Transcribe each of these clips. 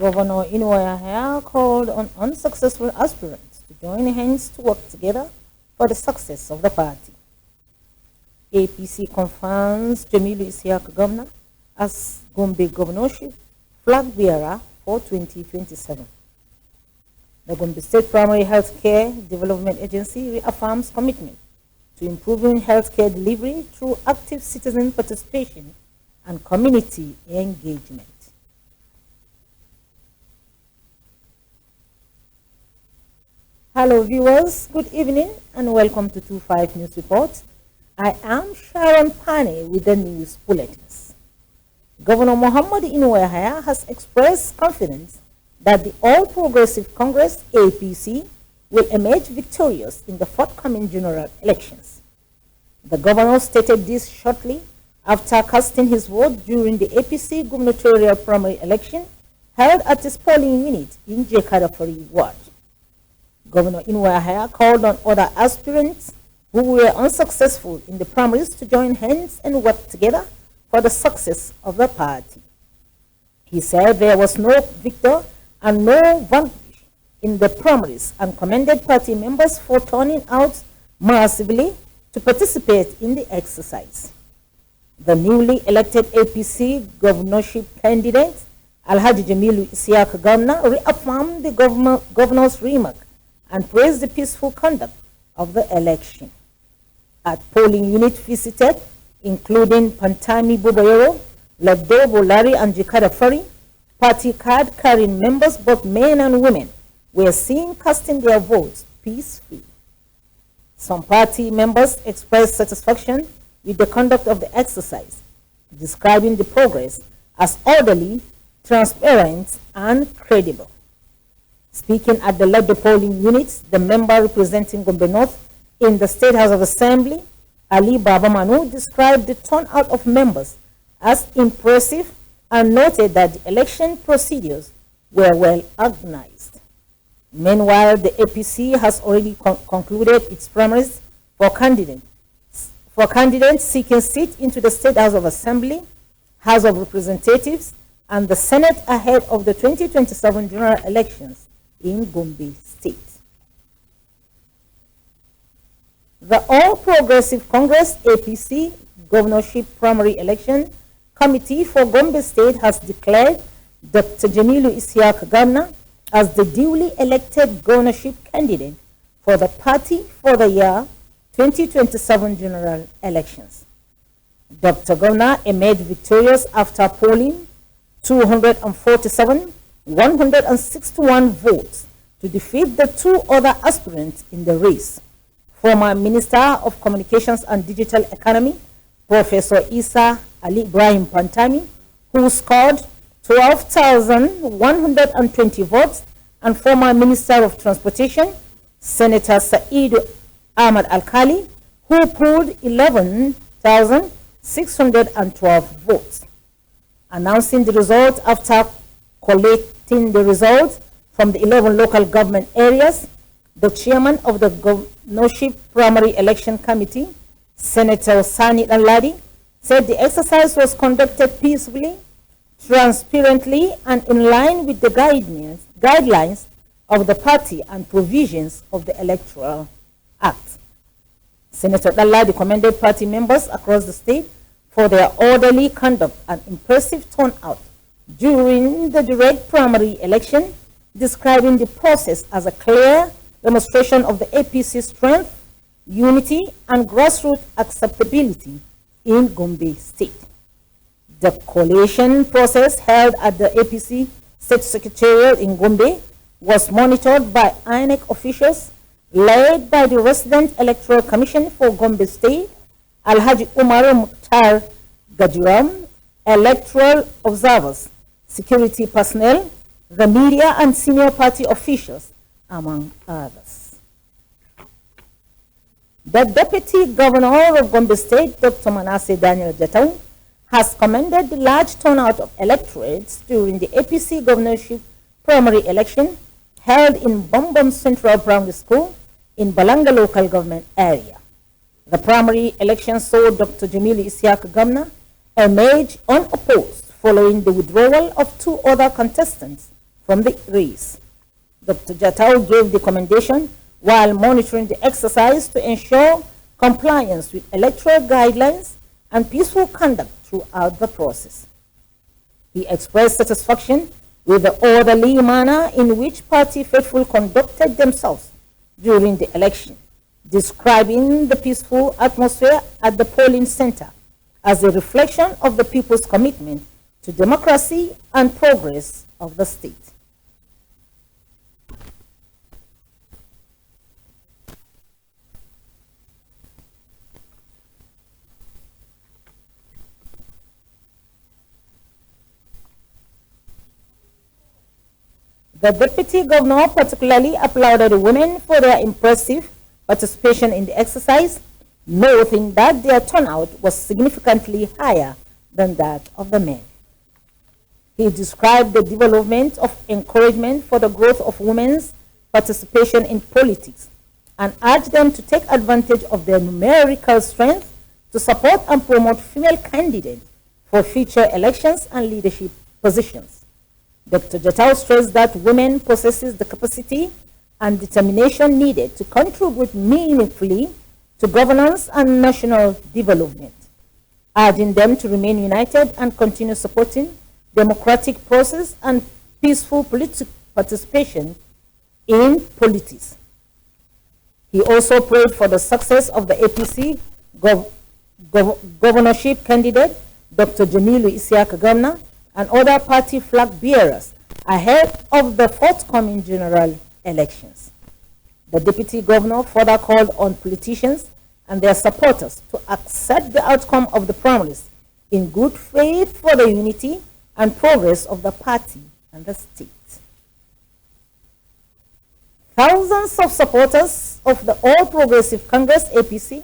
Governor Inuaya called on unsuccessful aspirants to join hands to work together for the success of the party. APC confirms Jamilu Isiaq Governor as Gombe governorship flag bearer for 2027. The Gombe State Primary Healthcare Development Agency reaffirms commitment to improving healthcare delivery through active citizen participation and community engagement. Hello viewers, good evening and welcome to 25 News Report. I am Sharon Pane with the news bulletins. Governor Muhammad Inuaya has expressed confidence that the All Progressive Congress APC will emerge victorious in the forthcoming general elections. The governor stated this shortly after casting his vote during the APC gubernatorial primary election held at his polling unit in Jekadafari Ward. Governor Inuaya called on other aspirants who were unsuccessful in the primaries to join hands and work together for the success of the party. He said there was no victor and no vanquish in the primaries and commended party members for turning out massively to participate in the exercise. The newly elected APC governorship candidate, Alhaji Jamilu Isiaq Governor, reaffirmed the governor's remark and praised the peaceful conduct of the election. At polling unit visited, including Pantami Bubayero, Labdo Bolari and Jikada Fari, party card-carrying members, both men and women, were seen casting their votes peacefully. Some party members expressed satisfaction with the conduct of the exercise, describing the progress as orderly, transparent, and credible. Speaking at the Labdo polling units, the member representing Gombe North in the State House of Assembly, Ali Baba Manu, described the turnout of members as impressive and noted that the election procedures were well organized. Meanwhile, the APC has already concluded its primaries for candidates seeking seat into the State House of Assembly, House of Representatives, and the Senate ahead of the 2027 general elections in Gombe State. The All Progressive Congress APC Governorship Primary Election Committee for Gombe State has declared Dr. Jamilu Isiaq Governor as the duly elected governorship candidate for the party for the year 2027 general elections. Dr. Governor emerged victorious after polling 161 votes to defeat the two other aspirants in the race. Former Minister of Communications and Digital Economy, Professor Isa Ali Ibrahim Pantami, who scored 12,120 votes, and former Minister of Transportation, Senator Said Ahmad Al-Khali, who pulled 11,612 votes. Announcing the result after collecting the results from the 11 local government areas, the chairman of the Governorship Primary Election Committee, Senator Sani Danladi, said the exercise was conducted peacefully, transparently, and in line with the guidelines of the party and provisions of the Electoral Act. Senator Danladi commended party members across the state for their orderly conduct and impressive turnout during the direct primary election, describing the process as a clear demonstration of the APC strength, unity, and grassroots acceptability in Gombe State. The collation process held at the APC State Secretariat in Gombe was monitored by INEC officials led by the Resident Electoral Commission for Gombe State, Alhaji Umar Mukhtar Gajuram, electoral observers, security personnel, the media, and senior party officials, among others. The Deputy Governor of Gombe State, Dr. Manasseh Daniel Jatau, has commended the large turnout of electorates during the APC governorship primary election held in Bombom Central Primary School in Balanga local government area. The primary election saw Dr. Jamilu Isiaq Governor emerge unopposed following the withdrawal of two other contestants from the race. Dr. Jatau gave the commendation while monitoring the exercise to ensure compliance with electoral guidelines and peaceful conduct throughout the process. He expressed satisfaction with the orderly manner in which party faithful conducted themselves during the election, describing the peaceful atmosphere at the polling center as a reflection of the people's commitment to democracy and progress of the state. The Deputy Governor particularly applauded the women for their impressive participation in the exercise, noting that their turnout was significantly higher than that of the men. He described the development of encouragement for the growth of women's participation in politics and urged them to take advantage of their numerical strength to support and promote female candidates for future elections and leadership positions. Dr. Jatau stressed that women possess the capacity and determination needed to contribute meaningfully to governance and national development, urging them to remain united and continue supporting democratic process and peaceful political participation in politics. He also prayed for the success of the APC governorship candidate, Dr. Jamilu Isiaka Gamna, and other party flag bearers ahead of the forthcoming general elections. The deputy governor further called on politicians and their supporters to accept the outcome of the primaries in good faith for the unity and progress of the party and the state. Thousands of supporters of the All Progressive Congress APC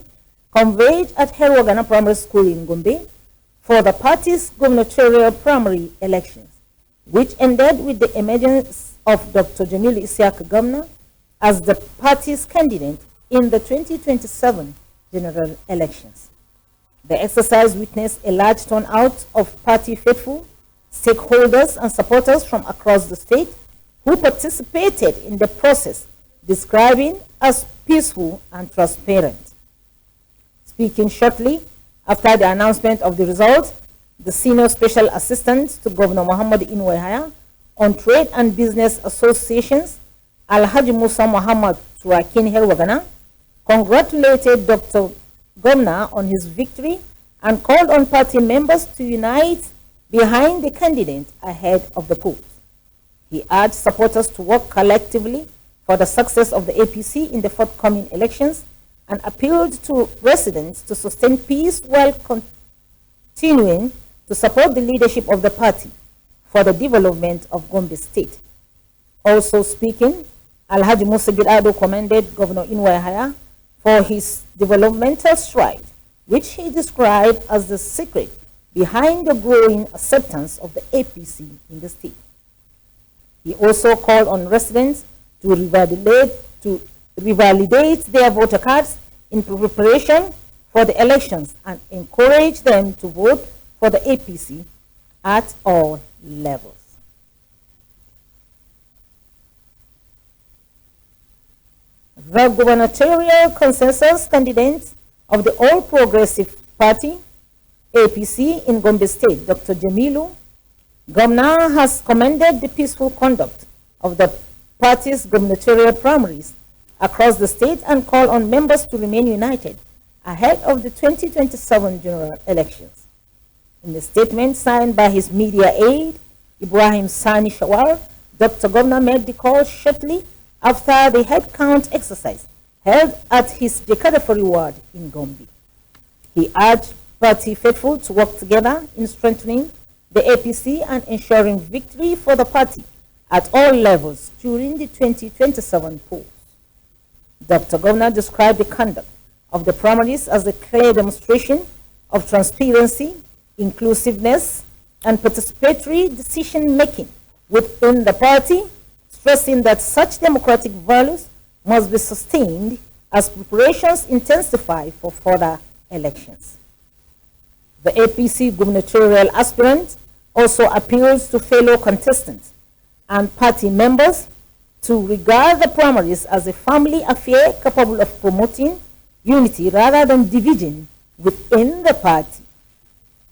converged at Herwagana Primary School in Gombe for the party's gubernatorial primary elections, which ended with the emergence of Dr. Jamilu Isiaka Gamna as the party's candidate in the 2027 general elections. The exercise witnessed a large turnout of party faithful, stakeholders, and supporters from across the state who participated in the process, describing as peaceful and transparent. Speaking shortly after the announcement of the result, the Senior Special Assistant to Governor Muhammad Inouye on Trade and Business Associations, Alhaji Musa Muhammad Turakin Herwagana, congratulated Dr. Gamna on his victory and called on party members to unite behind the candidate ahead of the polls. He urged supporters to work collectively for the success of the APC in the forthcoming elections and appealed to residents to sustain peace while continuing to support the leadership of the party for the development of Gombe State. Also speaking, Alhaji Musa Girado commended Governor Inouye for his developmental stride, which he described as the secret behind the growing acceptance of the APC in the state. He also called on residents to revalidate their voter cards in preparation for the elections and encourage them to vote for the APC at all levels. The gubernatorial consensus candidate of the All Progressive Party, APC, in Gombe State, Dr. Jamilu Gamna, has commended the peaceful conduct of the party's gubernatorial primaries across the state and called on members to remain united ahead of the 2027 general elections. In a statement signed by his media aide, Ibrahim Sani Shawar, Dr. Gamna made the call shortly after the head count exercise held at his Dekadafari ward in Gombe. He urged party faithful to work together in strengthening the APC and ensuring victory for the party at all levels during the 2027 polls. Dr. Gamna described the conduct of the primaries as a clear demonstration of transparency, inclusiveness, and participatory decision-making within the party, stressing that such democratic values must be sustained as preparations intensify for further elections. The APC gubernatorial aspirant also appeals to fellow contestants and party members to regard the primaries as a family affair capable of promoting unity rather than division within the party.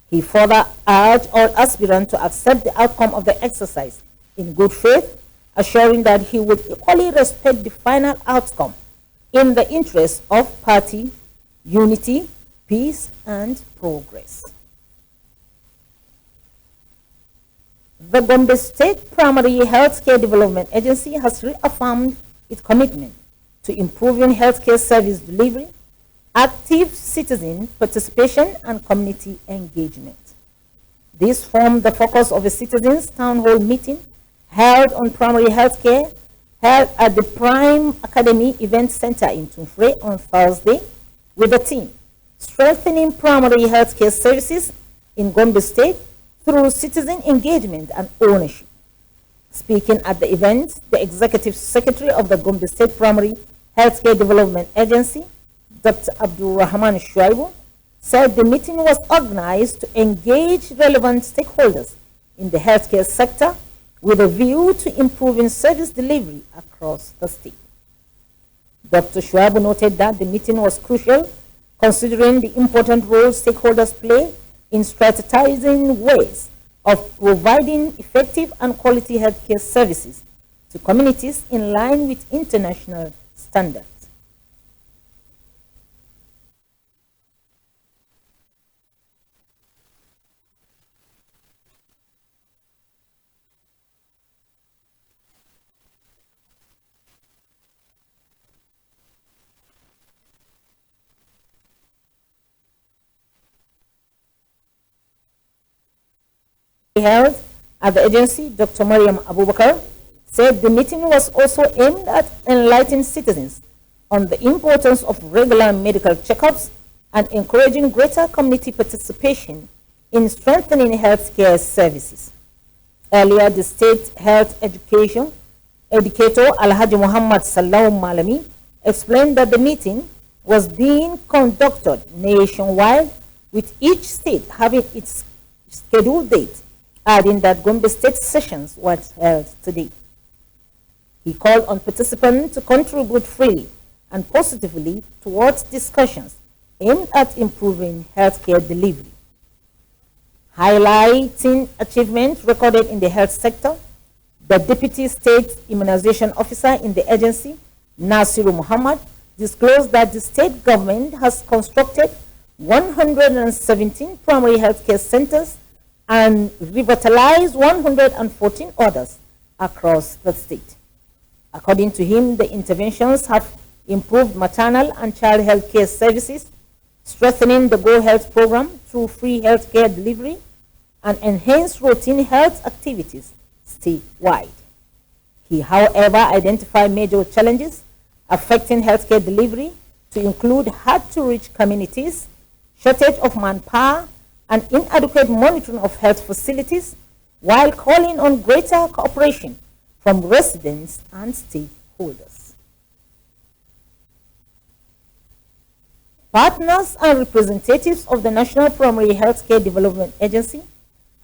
He further urged all aspirants to accept the outcome of the exercise in good faith, assuring that he would equally respect the final outcome in the interest of party unity, peace, and progress. The Gombe State Primary Healthcare Development Agency has reaffirmed its commitment to improving healthcare service delivery, active citizen participation, and community engagement. This formed the focus of a citizens' town hall meeting held on primary healthcare held at the Prime Academy Event Center in Tumfre on Thursday with the theme Strengthening Primary Healthcare Services in Gombe State through Citizen Engagement and Ownership. Speaking at the event, the Executive Secretary of the Gombe State Primary Healthcare Development Agency, Dr. Abdul Rahman Shuaibu, said the meeting was organized to engage relevant stakeholders in the healthcare sector with a view to improving service delivery across the state. Dr. Shuaibu noted that the meeting was crucial considering the important role stakeholders play in strategizing ways of providing effective and quality healthcare services to communities in line with international standards. Held at the agency, Dr. Mariam Abubakar, said the meeting was also aimed at enlightening citizens on the importance of regular medical checkups and encouraging greater community participation in strengthening healthcare services. Earlier, the state health educator Alhaji Muhammad Salau Malami explained that the meeting was being conducted nationwide, with each state having its scheduled date, adding that Gombe State sessions were held today. He called on participants to contribute freely and positively towards discussions aimed at improving healthcare delivery. Highlighting achievements recorded in the health sector, the Deputy State Immunization Officer in the agency, Nasiru Muhammad, disclosed that the state government has constructed 117 primary healthcare centers and revitalized 114 others across the state. According to him, the interventions have improved maternal and child health care services, strengthening the Go Health program through free healthcare delivery, and enhanced routine health activities statewide. He, however, identified major challenges affecting healthcare delivery to include hard-to-reach communities, shortage of manpower, and inadequate monitoring of health facilities, while calling on greater cooperation from residents and stakeholders. Partners and representatives of the National Primary Healthcare Development Agency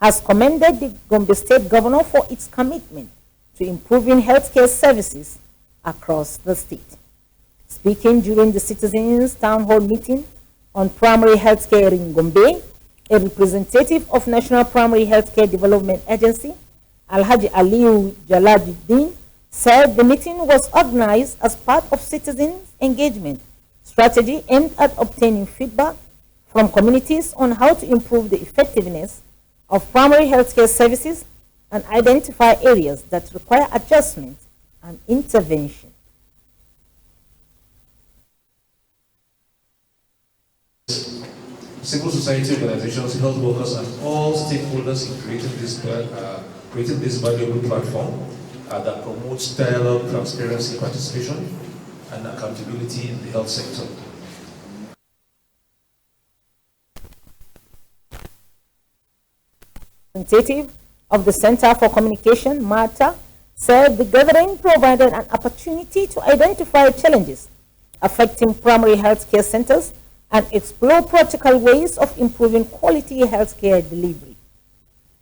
has commended the Gombe State Governor for its commitment to improving healthcare services across the state. Speaking during the Citizens Town Hall meeting on primary healthcare in Gombe, a representative of National Primary Healthcare Development Agency, Alhaji Aliu Jalaluddin, said the meeting was organized as part of citizens' engagement strategy aimed at obtaining feedback from communities on how to improve the effectiveness of primary healthcare services and identify areas that require adjustment and intervention. Civil society organizations, health workers, and all stakeholders in creating this valuable platform that promotes dialogue, transparency, participation, and accountability in the health sector. Representative of the Center for Communication, Marta, said the gathering provided an opportunity to identify challenges affecting primary health care centers and explore practical ways of improving quality healthcare delivery.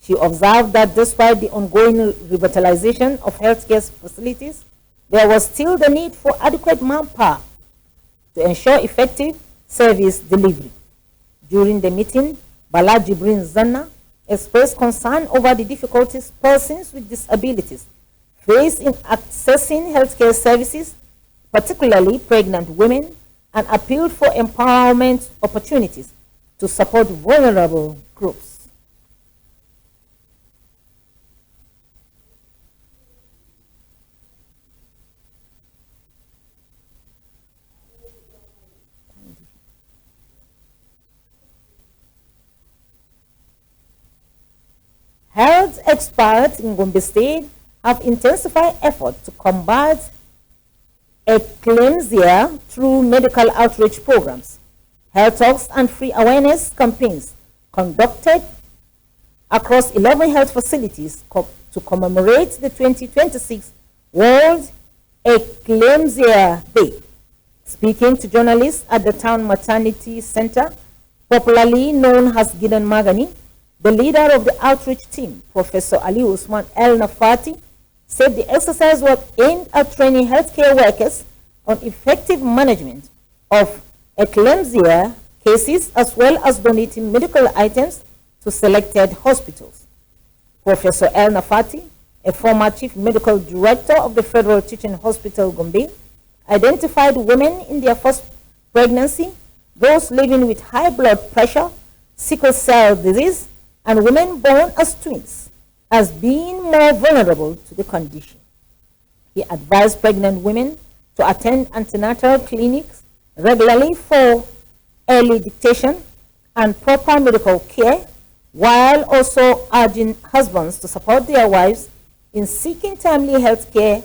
She observed that despite the ongoing revitalization of healthcare facilities, there was still the need for adequate manpower to ensure effective service delivery. During the meeting, Bala Jibrin Zanna expressed concern over the difficulties persons with disabilities face in accessing healthcare services, particularly pregnant women, and appealed for empowerment opportunities to support vulnerable groups. Health experts in Gombe State have intensified efforts to combat eclampsia through medical outreach programs, health talks, and free awareness campaigns conducted across 11 health facilities to commemorate the 2026 World Eclampsia Day. Speaking to journalists at the Town Maternity Center, popularly known as Gidan Magani, the leader of the outreach team, Professor Ali Usman El Nafati, said the exercise was aimed at training healthcare workers on effective management of eclampsia cases as well as donating medical items to selected hospitals. Professor El Nafati, a former chief medical director of the Federal Teaching Hospital Gombe, identified women in their first pregnancy, those living with high blood pressure, sickle cell disease, and women born as twins as being more vulnerable to the condition. He advised pregnant women to attend antenatal clinics regularly for early dictation and proper medical care, while also urging husbands to support their wives in seeking timely health care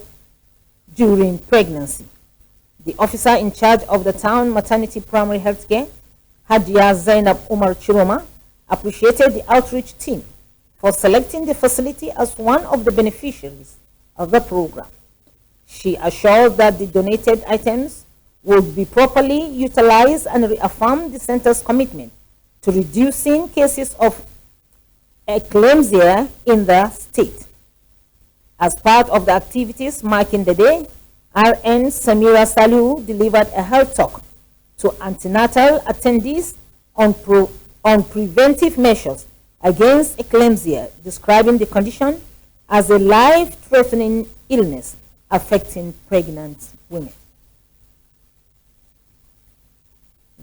during pregnancy. The officer in charge of the town maternity primary health care, Hadia Zainab Umar Chiroma, appreciated the outreach team for selecting the facility as one of the beneficiaries of the program. She assured that the donated items would be properly utilized and reaffirmed the center's commitment to reducing cases of eclampsia in the state. As part of the activities marking the day, RN Samira Salu delivered a health talk to antenatal attendees on preventive measures against eclampsia, describing the condition as a life-threatening illness affecting pregnant women.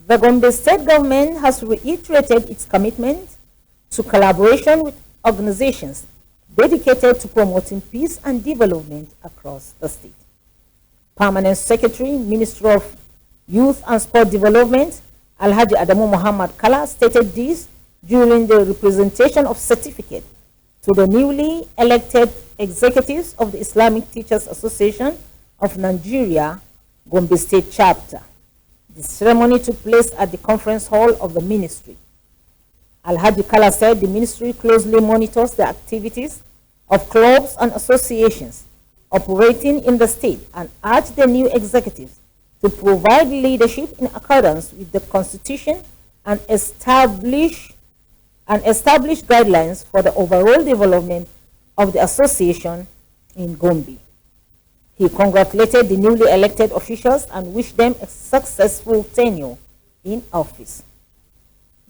The Gombe State government has reiterated its commitment to collaboration with organizations dedicated to promoting peace and development across the state. Permanent Secretary, Ministry of Youth and Sport Development, Alhaji Adamu Muhammad Kala, stated this during the representation of certificate to the newly elected executives of the Islamic Teachers Association of Nigeria, Gombe State Chapter. The ceremony took place at the conference hall of the ministry. Alhaji Kala said the ministry closely monitors the activities of clubs and associations operating in the state and urged the new executives to provide leadership in accordance with the Constitution and establish guidelines for the overall development of the association in Gombe. He congratulated the newly elected officials and wished them a successful tenure in office.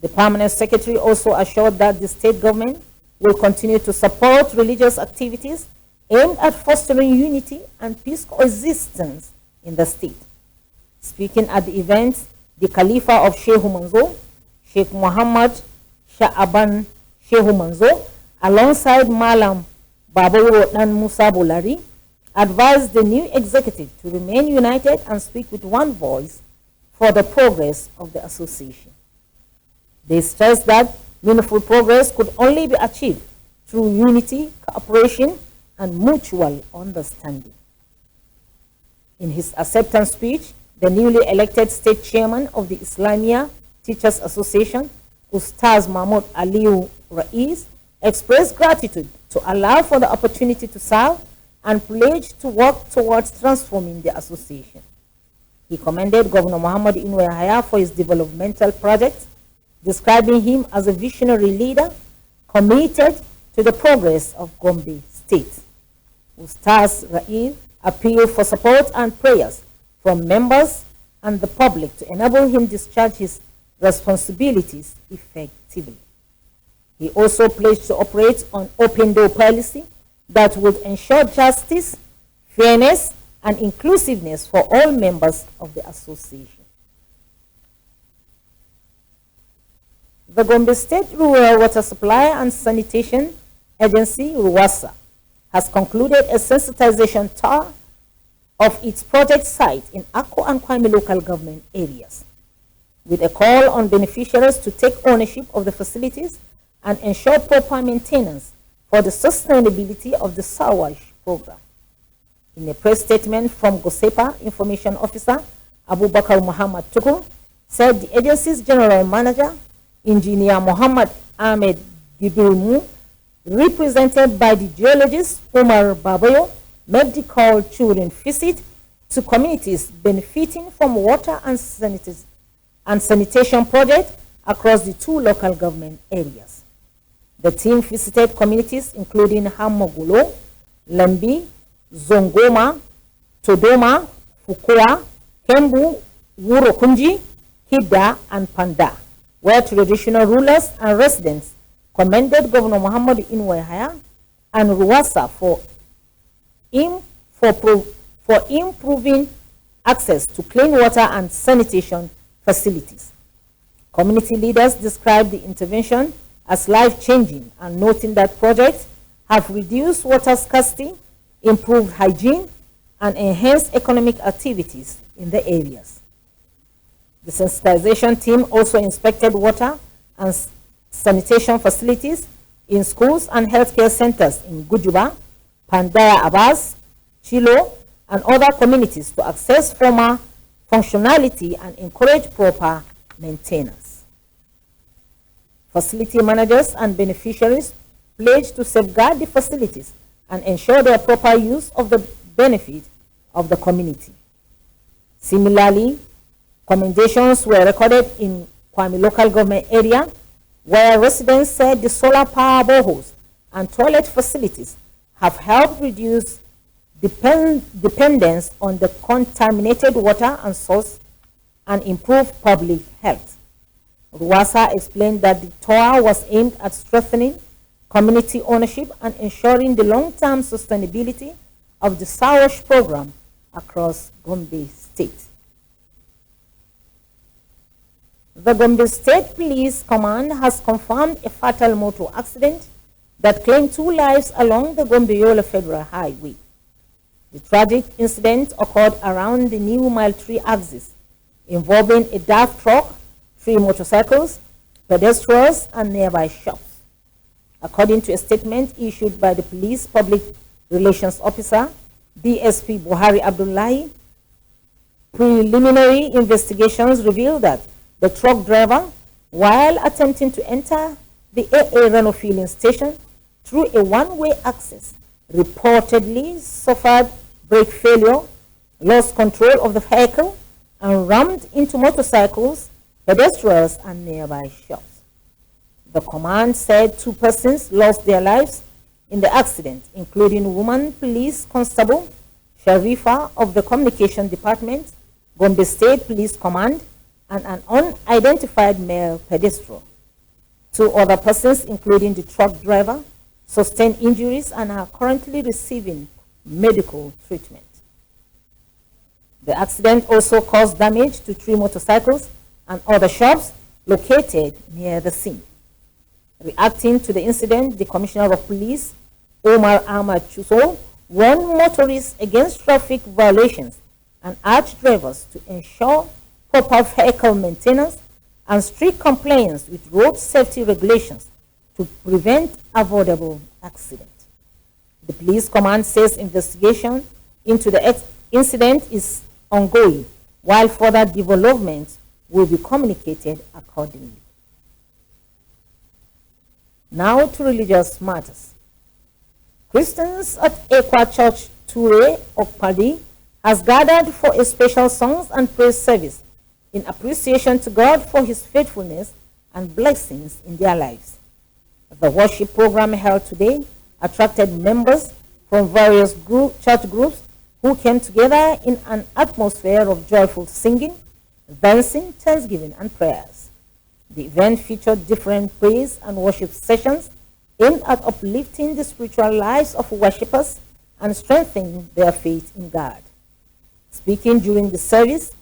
The permanent secretary also assured that the state government will continue to support religious activities aimed at fostering unity and peace coexistence in the state. Speaking at the event, the Khalifa of Sheikh Manzo, Sheikh Muhammad Sha'aban Sheikh Manzo, alongside Malam Babawo Dan Musa Bolari, advised the new executive to remain united and speak with one voice for the progress of the association. They stressed that meaningful progress could only be achieved through unity, cooperation, and mutual understanding. In his acceptance speech, the newly elected state chairman of the Islamia Teachers Association, Ustaz Mahmoud Aliu Rais, expressed gratitude to Allah for the opportunity to serve and pledged to work towards transforming the association. He commended Governor Muhammad Inouye Yahaya for his developmental projects, describing him as a visionary leader, committed to the progress of Gombe State. Ustaz Ra'il appealed for support and prayers from members and the public to enable him discharge his responsibilities effectively. He also pledged to operate on open door policy that would ensure justice, fairness, and inclusiveness for all members of the association. The Gombe State Rural Water Supply and Sanitation Agency, RUWASA, has concluded a sensitization tour of its project site in Akko and Kwame local government areas, with a call on beneficiaries to take ownership of the facilities and ensure proper maintenance for the sustainability of the Sawash program. In a press statement from GOSEPA Information Officer Abubakar Muhammad Tukur said the agency's general manager, Engineer Muhammad Ahmed Gibirmu, represented by the geologist Umar Babayo, made the call during visit to communities benefiting from water and sanitation projects across the two local government areas. The team visited communities including Hamogulo, Lambi, Zongoma, Todoma, Fukua, Kembu, Wurokunji, Hida, and Panda, where traditional rulers and residents commended Governor Muhammad Inouye and RUWASA for improving access to clean water and sanitation facilities. Community leaders described the intervention as life-changing and noting that projects have reduced water scarcity, improved hygiene, and enhanced economic activities in the areas. The sensitization team also inspected water and sanitation facilities in schools and healthcare centers in Gujuba, Pandaya Abbas, Chilo, and other communities to assess former functionality and encourage proper maintenance. Facility managers and beneficiaries pledged to safeguard the facilities and ensure their proper use of the benefit of the community. Similarly, commendations were recorded in Kwame local government area, where residents said the solar power boreholes and toilet facilities have helped reduce dependence on the contaminated water and source and improve public health. RUWASA explained that the tour was aimed at strengthening community ownership and ensuring the long-term sustainability of the Sawash program across Gombe State. The Gombe State Police Command has confirmed a fatal motor accident that claimed 2 lives along the Gombe-Yola Federal Highway. The tragic incident occurred around the New Mile 3 axis, involving a DAF truck, 3 motorcycles, pedestrians, and nearby shops. According to a statement issued by the Police Public Relations Officer, DSP Buhari Abdullahi, preliminary investigations revealed that the truck driver, while attempting to enter the AA Renault filling station through a one-way access, reportedly suffered brake failure, lost control of the vehicle, and rammed into motorcycles, pedestrians, and nearby shops. The command said 2 persons lost their lives in the accident, including woman police constable Sharifa of the Communication Department, Gombe State Police Command, and an unidentified male pedestrian. 2 other persons, including the truck driver, sustained injuries and are currently receiving medical treatment. The accident also caused damage to 3 motorcycles and other shops located near the scene. Reacting to the incident, the Commissioner of Police, Omar Ahmad Chuso, warned motorists against traffic violations and urged drivers to ensure proper vehicle maintenance and strict compliance with road safety regulations to prevent avoidable accidents. The police command says investigation into the incident is ongoing, while further developments will be communicated accordingly. Now to religious matters. Christians at Ekwa Church Ture Okpadi has gathered for a special songs and praise service in appreciation to God for his faithfulness and blessings in their lives. The worship program held today attracted members from various church groups who came together in an atmosphere of joyful singing, dancing, thanksgiving, and prayers. The event featured different praise and worship sessions aimed at uplifting the spiritual lives of worshippers and strengthening their faith in God. Speaking during the service,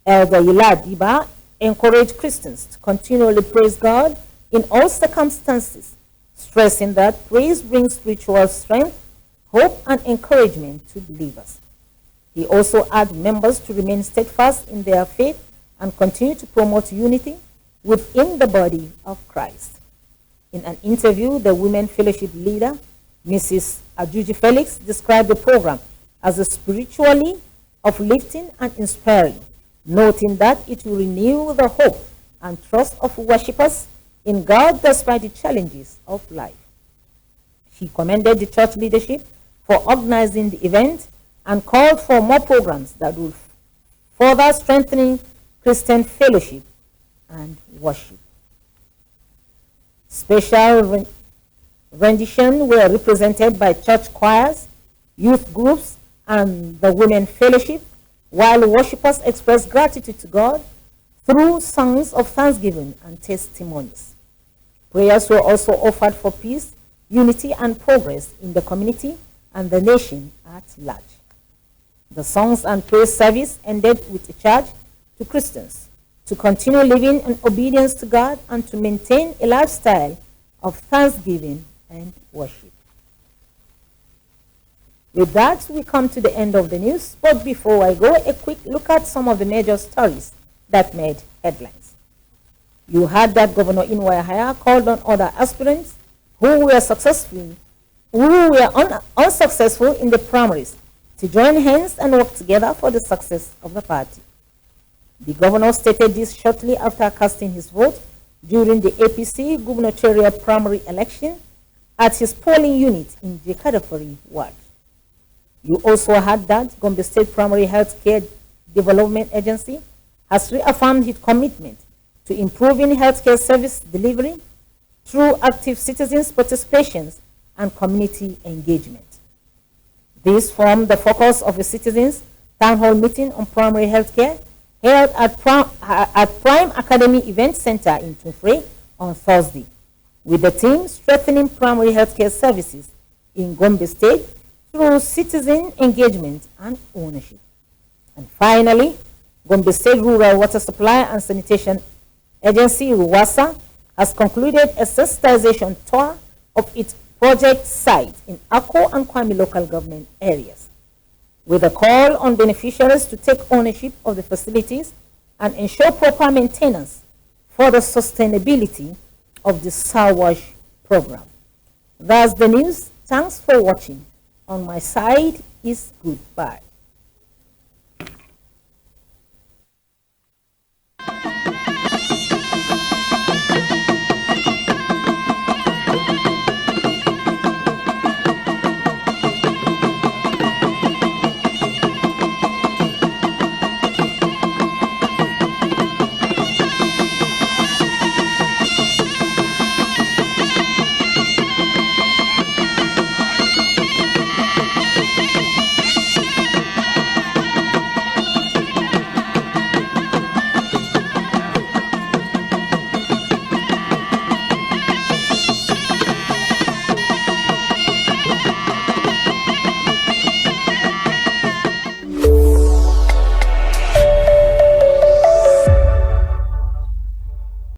Elder Yila Diba encouraged Christians to continually praise God in all circumstances, stressing that praise brings spiritual strength, hope, and encouragement to believers. He also urged members to remain steadfast in their faith and continue to promote unity within the body of Christ. In an interview, the Women Fellowship leader, Mrs. Ajuji Felix, described the program as a spiritually uplifting and inspiring, noting that it will renew the hope and trust of worshippers in God despite the challenges of life. She commended the church leadership for organizing the event and called for more programs that will further strengthening Christian fellowship and worship. Special renditions were represented by church choirs, youth groups, and the Women Fellowship, while worshippers expressed gratitude to God through songs of thanksgiving and testimonies. Prayers were also offered for peace, unity, and progress in the community and the nation at large. The songs and praise service ended with a charge to Christians to continue living in obedience to God and to maintain a lifestyle of thanksgiving and worship. With that, we come to the end of the news, but before I go, a quick look at some of the major stories that made headlines. You heard that Governor Inouye called on other aspirants who were unsuccessful in the primaries to join hands and work together for the success of the party. The governor stated this shortly after casting his vote during the APC gubernatorial primary election at his polling unit in Jekadafari ward. You also heard that Gombe State Primary Health Care Development Agency has reaffirmed its commitment to improving healthcare service delivery through active citizens' participation and community engagement. This formed the focus of a citizens' town hall meeting on primary healthcare held at Prime Academy Event Center in Tumfre on Thursday, with the team strengthening primary healthcare services in Gombe State through citizen engagement and ownership. And finally, Gombe State Rural Water Supply and Sanitation Agency, RUWASA, has concluded a sensitization tour of its project site in Akko and Kwame local government areas, with a call on beneficiaries to take ownership of the facilities and ensure proper maintenance for the sustainability of the SAWASH program. That's the news. Thanks for watching. On my side is goodbye.